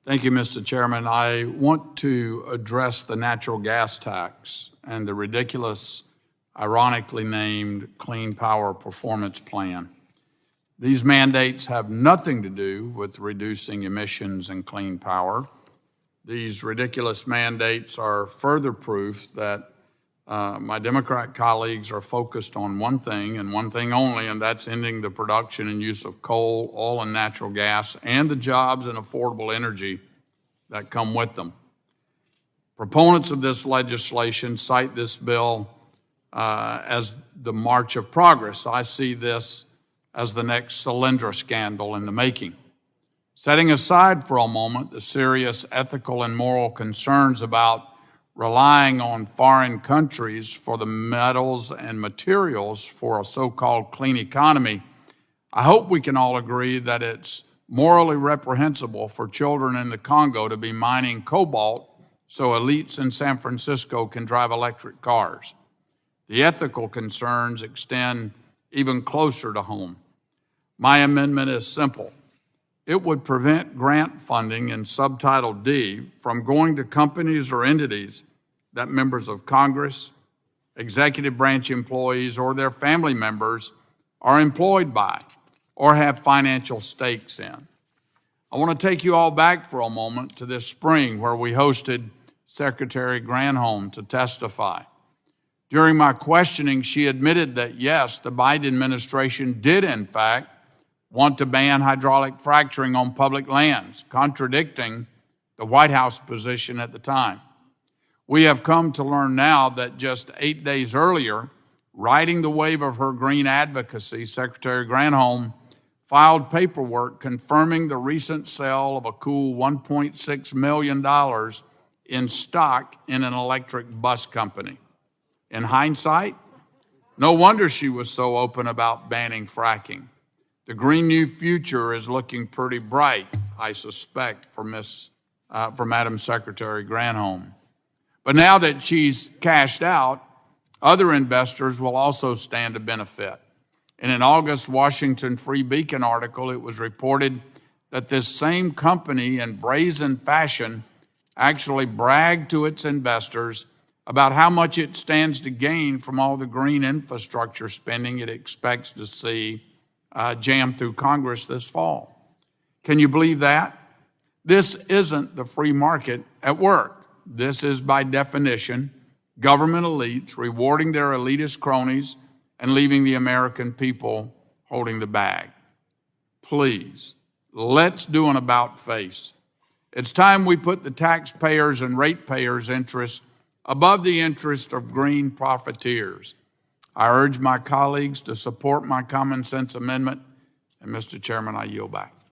Thank you, Mr. Chairman. I want to address the natural gas tax and the ridiculous, ironically named Clean Power Performance Plan. These mandates have nothing to do with reducing emissions and clean power. These ridiculous mandates are further proof that my Democrat colleagues are focused on one thing and one thing only, and that's ending the production and use of coal, oil, and natural gas, and the jobs and affordable energy that come with them. Proponents of this legislation cite this bill as the march of progress. I see this as the next Solyndra scandal in the making. Setting aside for a moment the serious ethical and moral concerns about relying on foreign countries for the metals and materials for a so-called clean economy, I hope we can all agree that it's morally reprehensible for children in the Congo to be mining cobalt so elites in San Francisco can drive electric cars. The ethical concerns extend even closer to home. My amendment is simple. It would prevent grant funding in Subtitle D from going to companies or entities that members of Congress, executive branch employees, or their family members are employed by or have financial stakes in. I want to take you all back for a moment to this spring where we hosted Secretary Granholm to testify. During my questioning, she admitted that yes, the Biden administration did in fact want to ban hydraulic fracturing on public lands, contradicting the White House position at the time. We have come to learn now that just 8 days earlier, riding the wave of her green advocacy, Secretary Granholm filed paperwork confirming the recent sale of a cool $1.6 million in stock in an electric bus company. In hindsight, no wonder she was so open about banning fracking. The Green New Future is looking pretty bright, I suspect, for Madam Secretary Granholm. But now that she's cashed out, other investors will also stand to benefit. In an August Washington Free Beacon article, it was reported that this same company in brazen fashion actually bragged to its investors about how much it stands to gain from all the green infrastructure spending it expects to see jammed through Congress this fall. Can you believe that? This isn't the free market at work. This is, by definition, government elites rewarding their elitist cronies and leaving the American people holding the bag. Please, let's do an about-face. It's time we put the taxpayers' and ratepayers' interests above the interest of green profiteers. I urge my colleagues to support my common sense amendment, and Mr. Chairman, I yield back.